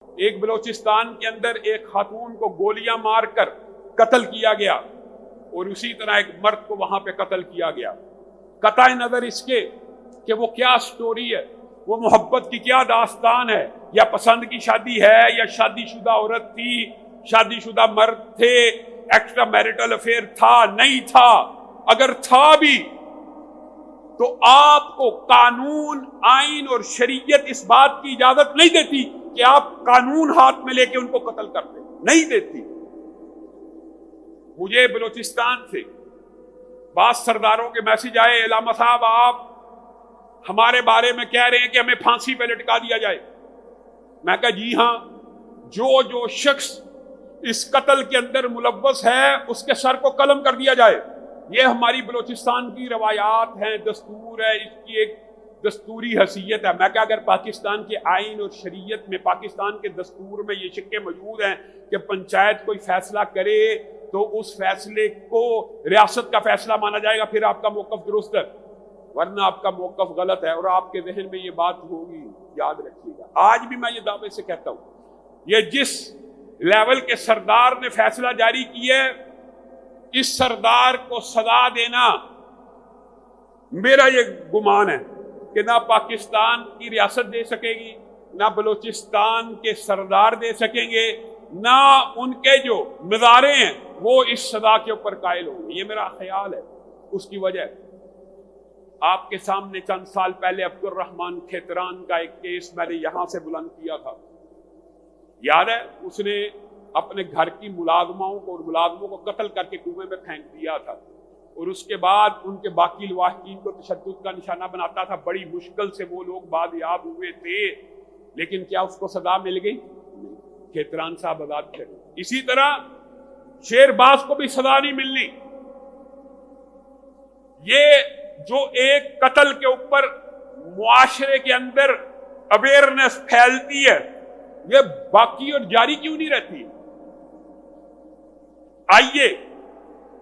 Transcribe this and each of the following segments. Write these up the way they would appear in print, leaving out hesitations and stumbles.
ایک بلوچستان کے اندر ایک خاتون کو گولیاں مار کر قتل کیا گیا اور اسی طرح ایک مرد کو وہاں پہ قتل کیا گیا. قطع نظر اس کے کہ وہ کیا سٹوری ہے، وہ محبت کی کیا داستان ہے، یا پسند کی شادی ہے، یا شادی شدہ عورت تھی، شادی شدہ مرد تھے، ایکسٹرا میرٹل افیئر تھا نہیں تھا، اگر تھا بھی تو آپ کو قانون، آئین اور شریعت اس بات کی اجازت نہیں دیتی کہ آپ قانون ہاتھ میں لے کے ان کو قتل کرتے، نہیں دیتی. مجھے بلوچستان سے بعض سرداروں کے میسج آئے، علامہ صاحب آپ ہمارے بارے میں کہہ رہے ہیں کہ ہمیں پھانسی پہ لٹکا دیا جائے. میں کہا جی ہاں، جو شخص اس قتل کے اندر ملوث ہے اس کے سر کو قلم کر دیا جائے. یہ ہماری بلوچستان کی روایات ہیں، دستور ہے، اس کی ایک دستوری حیثیت ہے. میں کہا اگر پاکستان کے آئین اور شریعت میں، پاکستان کے دستور میں یہ شقیں موجود ہیں کہ پنچایت کوئی فیصلہ کرے تو اس فیصلے کو ریاست کا فیصلہ مانا جائے گا، پھر آپ کا موقف درست ہے، ورنہ آپ کا موقف غلط ہے. اور آپ کے ذہن میں یہ بات ہوگی، یاد رکھیے گا. آج بھی میں یہ دعوے سے کہتا ہوں، یہ جس لیول کے سردار نے فیصلہ جاری کیا ہے، اس سردار کو سزا دینا میرا یہ گمان ہے کہ نہ پاکستان کی ریاست دے سکے گی، نہ بلوچستان کے سردار دے سکیں گے، نہ ان کے جو مزارے ہیں وہ اس سزا کے اوپر قائل ہوں گے. یہ میرا خیال ہے. اس کی وجہ آپ کے سامنے چند سال پہلے عبد الرحمان کھیتران کا ایک کیس میں نے یہاں سے بلند کیا تھا. یاد ہے، اس نے اپنے گھر کی ملازموں کو قتل کر کے کنویں میں پھینک دیا تھا، اور اس کے بعد ان کے باقی لواحقین کو تشدد کا نشانہ بناتا تھا. بڑی مشکل سے وہ لوگ بازیاب ہوئے تھے، لیکن کیا اس کو سزا مل گئی؟ کھیتران صاحب آزاد کرے. اسی طرح شیر باز کو بھی سزا نہیں ملنی. یہ جو ایک قتل کے اوپر معاشرے کے اندر اویئرنیس پھیلتی ہے، یہ باقی اور جاری کیوں نہیں رہتی؟ آئیے،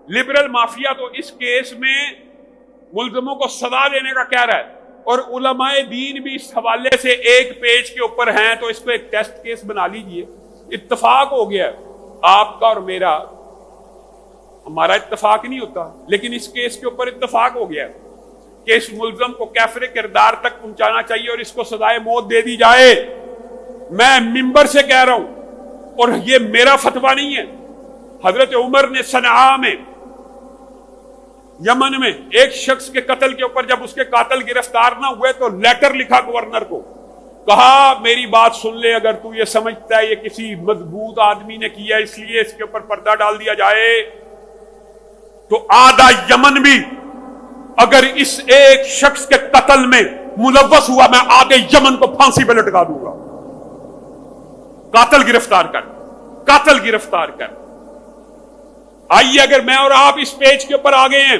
لبرل مافیا تو اس کیس میں ملزموں کو سزا دینے کا کہہ رہا ہے، اور علماء دین بھی اس حوالے سے ایک پیج کے اوپر ہیں، تو اس کو ایک ٹیسٹ کیس بنا لیجئے. اتفاق ہو گیا آپ کا اور میرا، ہمارا اتفاق نہیں ہوتا، لیکن اس کیس کے اوپر اتفاق ہو گیا کہ اس ملزم کو کافر کردار تک پہنچانا چاہیے اور اس کو سزائے موت دے دی جائے. میں ممبر سے کہہ رہا ہوں، اور یہ میرا فتویٰ نہیں ہے. حضرت عمر نے صنعاء میں، یمن میں، ایک شخص کے قتل کے اوپر جب اس کے قاتل گرفتار نہ ہوئے تو لیٹر لکھا گورنر کو، کہا میری بات سن لے، اگر تو یہ سمجھتا ہے یہ کسی مضبوط آدمی نے کیا اس لیے اس کے اوپر پردہ ڈال دیا جائے، تو آدھا یمن بھی اگر اس ایک شخص کے قتل میں ملوث ہوا، میں آدھے یمن کو پھانسی پہ لٹکا دوں گا. قاتل گرفتار کر. آئیے، اگر میں اور آپ اس پیج کے اوپر آ گئے ہیں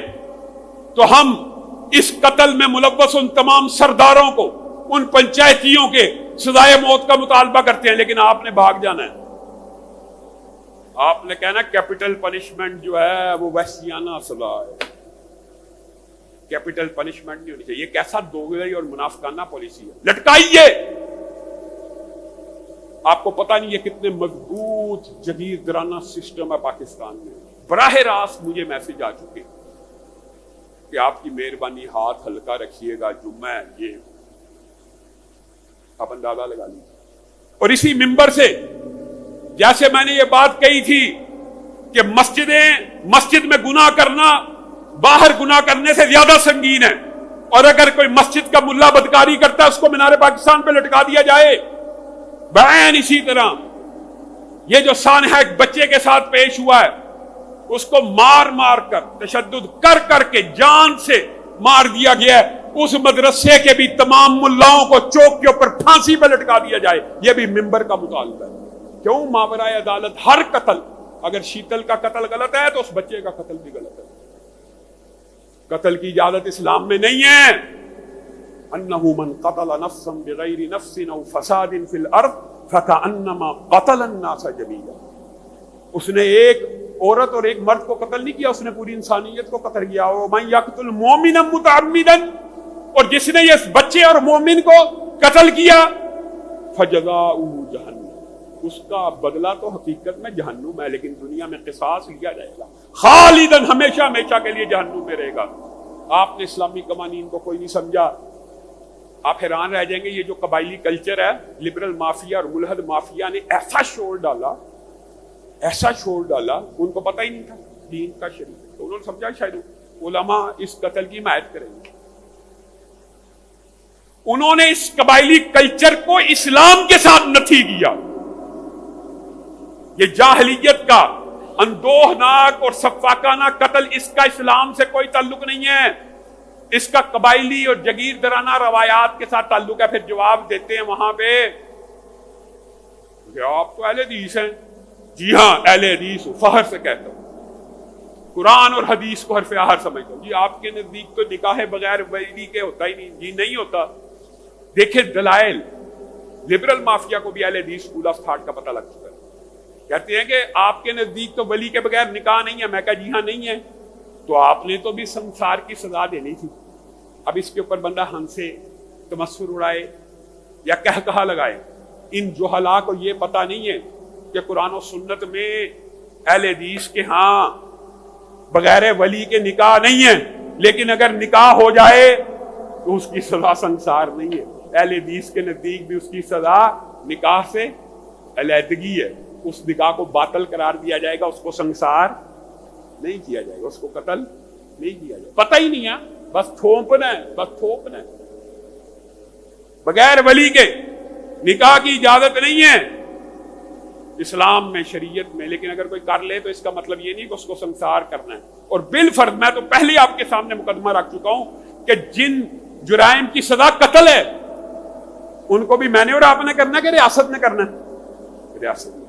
تو ہم اس قتل میں ملوث ان تمام سرداروں کو، ان پنچایتیوں کے سزائے موت کا مطالبہ کرتے ہیں. لیکن آپ نے بھاگ جانا ہے، آپ نے کہنا کیپٹل پنشمنٹ جو ہے وہ وحشیانہ سزا ہے، کیپٹل پنشمنٹ نہیں ہونی چاہیے. یہ کیسا دوغلی اور منافقانہ پالیسی ہے؟ لٹکائیے. آپ کو پتہ نہیں یہ کتنے مضبوط جگیردرانہ سسٹم ہے پاکستان میں. براہ راست مجھے میسج آ چکے کہ آپ کی مہربانی ہاتھ ہلکا رکھیے گا، جمعہ یہ آپ اندازہ لگا لیجیے. اور اسی ممبر سے جیسے میں نے یہ بات کہی تھی کہ مسجد میں گناہ کرنا باہر گناہ کرنے سے زیادہ سنگین ہے، اور اگر کوئی مسجد کا ملا بدکاری کرتا ہے اس کو مینار پاکستان پہ لٹکا دیا جائے. بیان اسی طرح یہ جو سانحہ ایک بچے کے ساتھ پیش ہوا ہے، اس کو مار کر، تشدد کر کے جان سے مار دیا گیا ہے، اس مدرسے کے بھی تمام ملاؤں کو چوک کے اوپر پھانسی پہ لٹکا دیا جائے. یہ بھی ممبر کا مطالبہ ہے. کیوں؟ ماورائے عدالت ہر قتل، اگر شیتل کا قتل غلط ہے تو اس بچے کا قتل بھی غلط ہے. قتل کی اجازت اسلام میں نہیں ہے. انہ من قتل نفسا بغیر نفس او فساد فی الارض فکأنما قتل الناس جميعا. اس نے ایک عورت اور ایک مرد کو قتل نہیں کیا، اس نے پوری انسانیت کو قتل کیا. ومن یقتل مؤمنا متعمدا، اور جس نے یہ بچے اور مومن کو قتل کیا فجزاؤہ جہنم، اس کا بدلہ تو حقیقت میں جہنم ہے، لیکن دنیا میں قصاص لیا جائے گا، خالداً ہمیشہ ہمیشہ کے لیے جہنم میں رہے گا۔ آپ نے اسلامی قوانین کو کوئی نہیں سمجھا، آپ حیران رہ جائیں گے۔ یہ جو قبائلی کلچر ہے، لبرل مافیا اور ملحد مافیا نے ایسا شور ڈالا، ایسا شور ڈالا، ان کو پتہ ہی نہیں تھا دین کا شریعت، تو انہوں نے سمجھا شاید علماء اس قتل کی حمایت کریں گے۔ انہوں نے اس قبائلی کلچر کو اسلام کے ساتھ نتھی کیا۔ یہ جاہلیت کا اندوہناک اور سفاکانہ قتل، اس کا اسلام سے کوئی تعلق نہیں ہے، اس کا قبائلی اور جگیردارانہ روایات کے ساتھ تعلق ہے۔ پھر جواب دیتے ہیں وہاں پہ کہ آپ تو اہل حدیث ہیں۔ جی ہاں، اہل حدیث ہوں، فخر سے کہتا ہوں، قرآن اور حدیث کو حرف آخر سمجھتا ہوں۔ جی آپ کے نزدیک تو نکاح بغیر ولی کے ہوتا ہی نہیں۔ جی نہیں ہوتا۔ دیکھیں دلائل، لبرل مافیا کو بھی اہل حدیث اسکول آف تھاٹ کا پتہ لگ چکا ہے۔ کہتے ہیں کہ آپ کے نزدیک تو ولی کے بغیر نکاح نہیں ہے۔ میں کہا جی ہاں نہیں ہے، تو آپ نے تو بھی سنسار کی سزا دینی تھی۔ اب اس کے اوپر بندہ ہنسے، تمسخر اڑائے یا کہا لگائے، ان جہلا کو یہ پتہ نہیں ہے کہ قرآن و سنت میں اہل حدیث کے ہاں بغیر ولی کے نکاح نہیں ہے، لیکن اگر نکاح ہو جائے تو اس کی سزا سنسار نہیں ہے۔ اہل حدیث کے نزدیک بھی اس کی سزا نکاح سے علیحدگی ہے، اس نکاح کو باطل قرار دیا جائے گا، اس کو سنسار نہیں کیا جائے گا، اس کو قتل نہیں کیا جائے گا۔ پتہ ہی نہیں ہے، بس تھوپنا ہے، بس تھوپنا ہے۔ بغیر ولی کے نکاح کی اجازت نہیں ہے اسلام میں، شریعت میں، لیکن اگر کوئی کر لے تو اس کا مطلب یہ نہیں کہ اس کو سنسار کرنا ہے۔ اور بالفرض میں تو پہلے ہی آپ کے سامنے مقدمہ رکھ چکا ہوں کہ جن جرائم کی سزا قتل ہے ان کو بھی میں نے اور آپ نے کرنا ہے کہ ریاست نے کرنا ہے؟ ریاست نے۔